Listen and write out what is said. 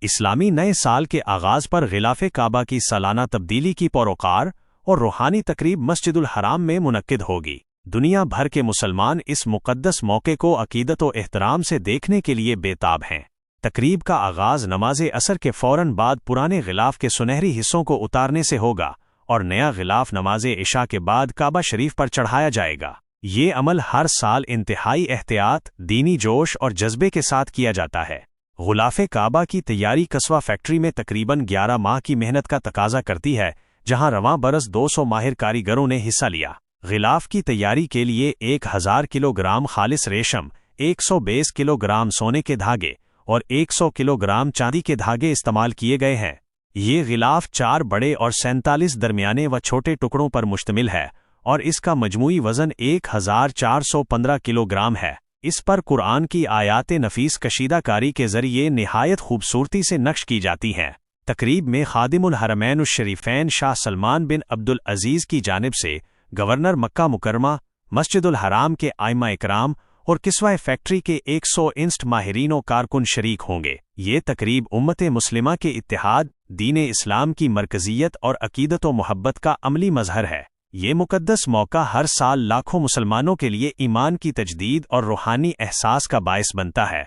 اسلامی نئے سال کے آغاز پر غلاف کعبہ کی سالانہ تبدیلی کی پیروکار اور روحانی تقریب مسجد الحرام میں منعقد ہوگی۔ دنیا بھر کے مسلمان اس مقدس موقع کو عقیدت و احترام سے دیکھنے کے لیے بے تاب ہیں۔ تقریب کا آغاز نماز عصر کے فوراً بعد پرانے غلاف کے سنہری حصوں کو اتارنے سے ہوگا اور نیا غلاف نماز عشاء کے بعد کعبہ شریف پر چڑھایا جائے گا۔ یہ عمل ہر سال انتہائی احتیاط، دینی جوش اور جذبے کے ساتھ کیا جاتا ہے۔ غلاف کعبہ کی تیاری قصوہ فیکٹری میں تقریباً 11 ماہ کی محنت کا تقاضا کرتی ہے، جہاں رواں برس 200 ماہر کاریگروں نے حصہ لیا۔ غلاف کی تیاری کے لیے 1000 کلو گرام خالص ریشم، 120 کلو گرام سونے کے دھاگے اور 100 کلو گرام چاندی کے دھاگے استعمال کیے گئے ہیں۔ یہ غلاف 4 بڑے اور 47 درمیانے و چھوٹے ٹکڑوں پر مشتمل ہے اور اس کا مجموعی وزن 1415 کلو گرام ہے۔ اس پر قرآن کی آیات نفیس کشیدہ کاری کے ذریعے نہایت خوبصورتی سے نقش کی جاتی ہیں۔ تقریب میں خادم الحرمین الشریفین شاہ سلمان بن عبد العزیز کی جانب سے گورنر مکہ مکرمہ، مسجد الحرام کے ائمہ اکرام اور قصوہ فیکٹری کے 100 انسٹ ماہرین و کارکن شریک ہوں گے۔ یہ تقریب امت مسلمہ کے اتحاد، دین اسلام کی مرکزیت اور عقیدت و محبت کا عملی مظہر ہے۔ یہ مقدس موقع ہر سال لاکھوں مسلمانوں کے لیے ایمان کی تجدید اور روحانی احساس کا باعث بنتا ہے۔